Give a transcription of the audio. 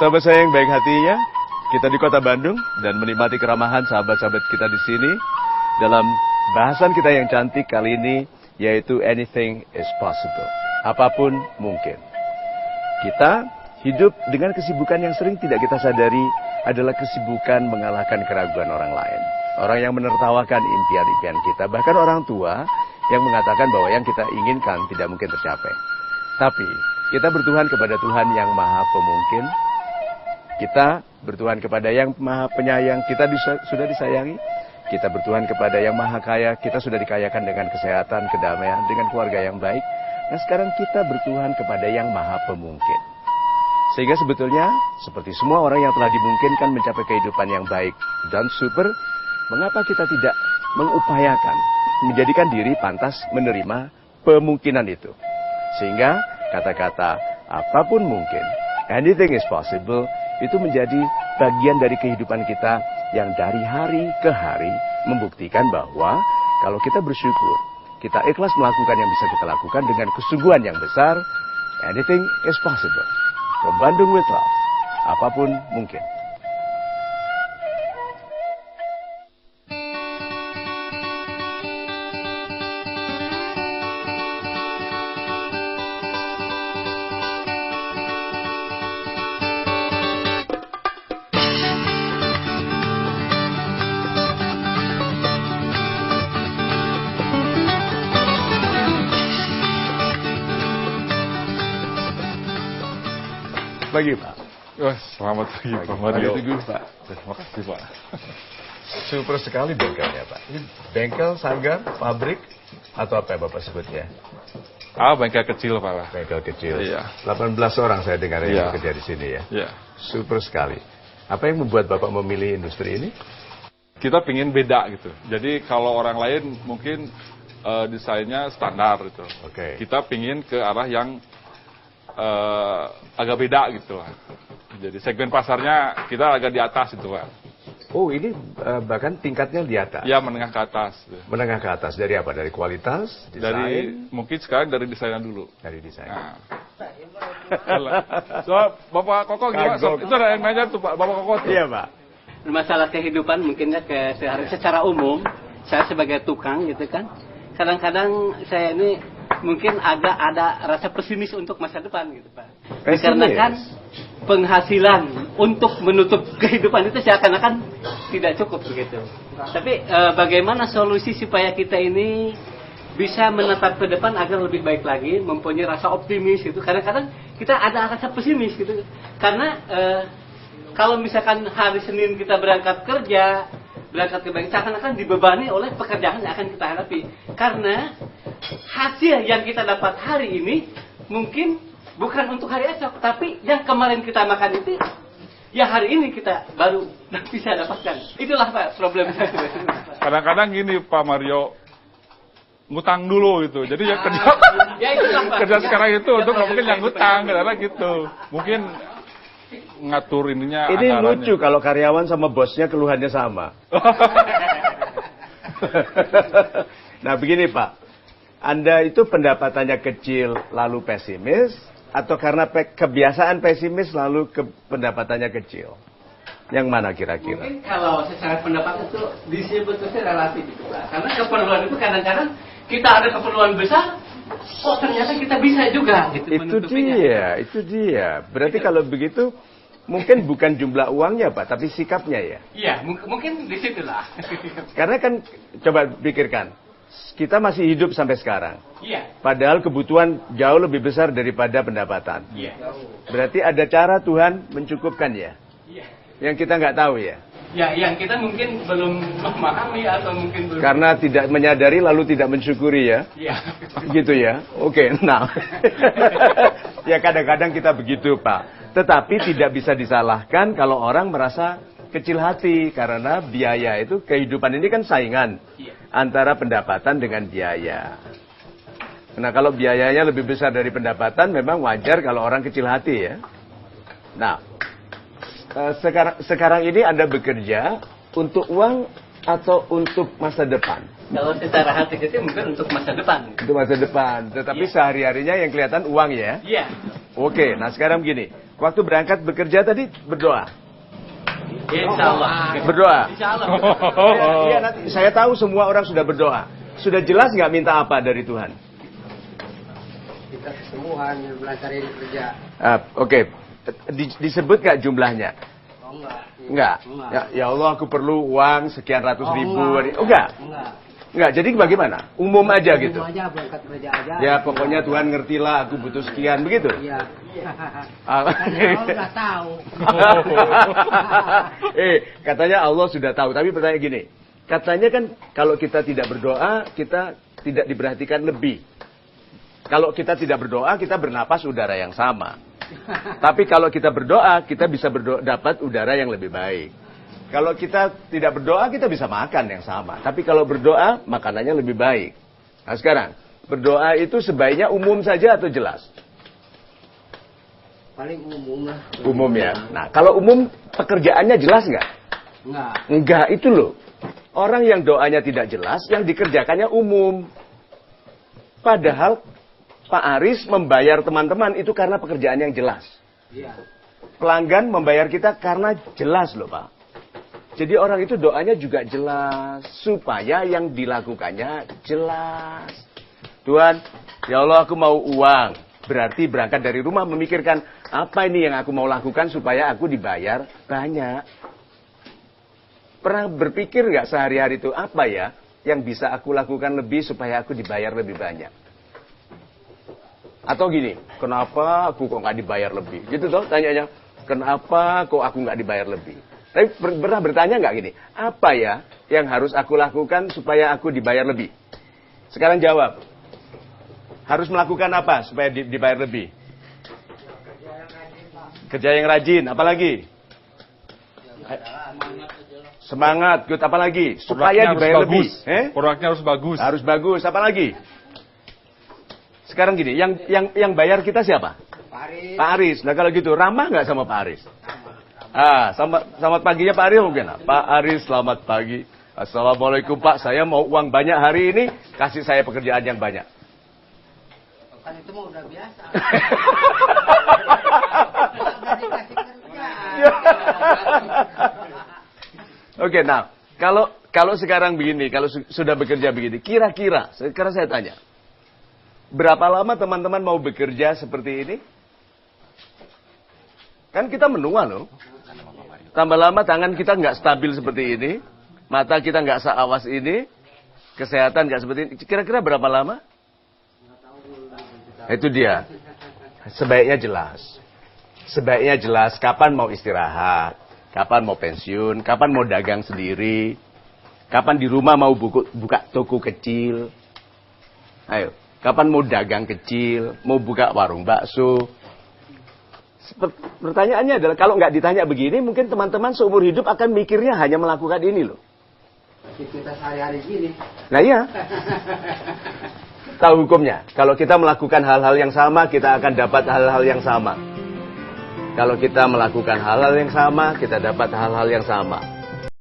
Sahabat saya yang baik hatinya, kita di Kota Bandung dan menikmati keramahan sahabat-sahabat kita di sini dalam bahasan kita yang cantik kali ini, yaitu anything is possible. Apapun mungkin. Kita hidup dengan kesibukan yang sering tidak kita sadari adalah kesibukan mengalahkan keraguan orang lain. Orang yang menertawakan impian-impian kita, bahkan orang tua yang mengatakan bahwa yang kita inginkan tidak mungkin tercapai. Tapi kita bertuhan kepada Tuhan yang Maha Pemungkin. Kita bertuhan kepada yang Maha Penyayang, kita sudah disayangi. Kita bertuhan kepada yang Maha Kaya, kita sudah dikayakan dengan kesehatan, kedamaian, dengan keluarga yang baik. Nah sekarang kita bertuhan kepada yang Maha Pemungkin. Sehingga sebetulnya seperti semua orang yang telah dimungkinkan mencapai kehidupan yang baik dan super, mengapa kita tidak mengupayakan menjadikan diri pantas menerima pemungkinan itu? Sehingga kata-kata apapun mungkin, anything is possible, itu menjadi bagian dari kehidupan kita yang dari hari ke hari membuktikan bahwa kalau kita bersyukur, kita ikhlas melakukan yang bisa kita lakukan dengan kesungguhan yang besar, anything is possible. From Bandung with Love, apapun mungkin. Pagi Pak. Selamat pagi Pak Mario. Pagi Pak. Terima kasih Pak. Super sekali bengkelnya Pak. Ini bengkel, sanggar, pabrik, atau apa Bapak sebutnya? Bengkel kecil Pak. Bengkel kecil. Iya. 18 orang saya dengar yang bekerja di sini ya. Iya. Super sekali. Apa yang membuat Bapak memilih industri ini? Kita pingin beda gitu. Jadi kalau orang lain mungkin desainnya standar gitu. Oke. Kita pingin ke arah yang agak beda gitu lah. Jadi segmen pasarnya kita agak di atas itu Pak. Oh ini bahkan tingkatnya di atas? Ya menengah ke atas. Menengah ke atas, dari apa? Dari kualitas? Desain? Dari, mungkin sekarang dari desainnya dulu. Dari desain. Nah. So, Bapak Koko gimana? Itu ada yang nanya tuh Pak, Bapak Koko tuh. Iya Pak. Masalah kehidupan mungkinnya secara umum, saya sebagai tukang gitu kan, kadang-kadang saya ini mungkin agak ada rasa pesimis untuk masa depan gitu Pak. Dikarenakan penghasilan untuk menutup kehidupan itu seakan-akan tidak cukup begitu. Tapi bagaimana solusi supaya kita ini bisa menatap ke depan agar lebih baik lagi, mempunyai rasa optimis gitu. Kadang-kadang kita ada rasa pesimis gitu. Karena kalau misalkan hari Senin kita berangkat kerja, berangkat ke bank, seakan-akan dibebani oleh pekerjaan yang akan kita hadapi. Karena hasil yang kita dapat hari ini mungkin bukan untuk hari esok, tapi yang kemarin kita makan itu ya hari ini kita baru bisa dapatkan. Itulah Pak problemnya. Kadang-kadang gini Pak Mario, ngutang dulu gitu. Jadi ya kerja, kerja sekarang itu untuk mungkin yang ngutang, karena gitu. Mungkin ngatur ininya. Ini anggarannya. lucu kalau karyawan sama bosnya keluhannya sama. Nah begini Pak. Anda itu pendapatannya kecil lalu pesimis, atau karena kebiasaan pesimis lalu pendapatannya kecil? Yang mana kira-kira? Mungkin kalau secara pendapat itu disebutnya relatif gitu Pak. Karena keperluan itu kadang-kadang kita ada keperluan besar, ternyata kita bisa juga gitu menutupinya. Itu dia. Berarti kalau begitu mungkin bukan jumlah uangnya Pak, tapi sikapnya ya? Iya, mungkin disitulah. Karena kan coba pikirkan. Kita masih hidup sampai sekarang. Iya. Padahal kebutuhan jauh lebih besar daripada pendapatan. Iya. Berarti ada cara Tuhan mencukupkan ya? Iya. Yang kita nggak tahu ya? Ya, yang kita mungkin belum memahami atau mungkin belum. Karena tidak menyadari lalu tidak mensyukuri ya? Iya. Gitu ya? Oke, nah. Ya kadang-kadang kita begitu Pak. Tetapi tidak bisa disalahkan kalau orang merasa kecil hati. Karena biaya itu, kehidupan ini kan saingan. Iya. Antara pendapatan dengan biaya. Nah kalau biayanya lebih besar dari pendapatan, memang wajar kalau orang kecil hati ya. Nah, sekarang ini Anda bekerja untuk uang atau untuk masa depan? Kalau secara hati itu mungkin untuk masa depan. Untuk masa depan, tetapi sehari-harinya yang kelihatan uang ya? Iya. Oke, nah sekarang gini, Waktu berangkat bekerja tadi berdoa. Insya Allah. Berdoa. Insya Allah. Iya, nanti saya tahu semua orang sudah berdoa. Sudah jelas nggak minta apa dari Tuhan? Kita kesembuhan, melancarin kerja. Oke. Disebut nggak jumlahnya? Oh enggak. Enggak. Ya Allah, aku perlu uang sekian ratus ribu. Enggak. Enggak. Jadi bagaimana? Umum aja gitu. Umum aja, berangkat kerja aja. Ya pokoknya Tuhan ngertilah aku butuh sekian begitu. Iya. Katanya Allah nggak tahu. Katanya Allah sudah tahu. Tapi pertanyaan gini. Katanya kan kalau kita tidak berdoa, kita tidak diperhatikan lebih. Kalau kita tidak berdoa, kita bernapas udara yang sama. Tapi kalau kita berdoa, kita bisa dapat udara yang lebih baik. Kalau kita tidak berdoa, kita bisa makan yang sama. Tapi kalau berdoa, makanannya lebih baik. Nah sekarang, berdoa itu sebaiknya umum saja atau jelas? Paling umum lah. Umum ya. Nah kalau umum, pekerjaannya jelas nggak? Enggak. Enggak, itu loh. Orang yang doanya tidak jelas, yang dikerjakannya umum. Padahal Pak Aris membayar teman-teman itu karena pekerjaan yang jelas. Iya. Pelanggan membayar kita karena jelas loh Pak. Jadi orang itu doanya juga jelas. Supaya yang dilakukannya jelas. Tuhan, ya Allah aku mau uang. Berarti berangkat dari rumah memikirkan, apa ini yang aku mau lakukan supaya aku dibayar banyak. Pernah berpikir nggak sehari-hari itu, apa ya yang bisa aku lakukan lebih supaya aku dibayar lebih banyak? Atau gini, kenapa aku kok nggak dibayar lebih? Gitu toh tanyanya, kenapa kok aku nggak dibayar lebih? Tapi pernah bertanya nggak gini, apa ya yang harus aku lakukan supaya aku dibayar lebih? Sekarang jawab. Harus melakukan apa supaya dibayar lebih? Kerja yang rajin, apalagi? Semangat, good, apalagi? Supaya dibayar lebih. Produknya harus bagus. Harus bagus, apalagi? Sekarang gini, yang bayar kita siapa? Pak Aris. Nah kalau gitu, ramah nggak sama Pak Aris? Selamat paginya Pak Aris mungkin. Pak Aris, selamat pagi. Assalamualaikum Pak, saya mau uang banyak hari ini, kasih saya pekerjaan yang banyak. Kan itu mah udah biasa. Oke, nah kalau sekarang begini, kalau sudah bekerja begini, kira-kira sekarang saya tanya, berapa lama teman-teman mau bekerja seperti ini? Kan kita menua loh. Tambah lama tangan kita nggak stabil seperti ini, mata kita nggak seawas ini, kesehatan nggak seperti ini. Kira-kira berapa lama? Itu dia. Sebaiknya jelas. Sebaiknya jelas kapan mau istirahat, kapan mau pensiun, kapan mau dagang sendiri, kapan di rumah mau buka toko kecil. Ayo, kapan mau dagang kecil, mau buka warung bakso. Pertanyaannya adalah, kalau nggak ditanya begini, mungkin teman-teman seumur hidup akan mikirnya hanya melakukan ini loh. Kita sehari-hari gini. Nah iya. Tahu hukumnya. Kalau kita melakukan hal-hal yang sama, kita akan dapat hal-hal yang sama. Kalau kita melakukan hal-hal yang sama, kita dapat hal-hal yang sama.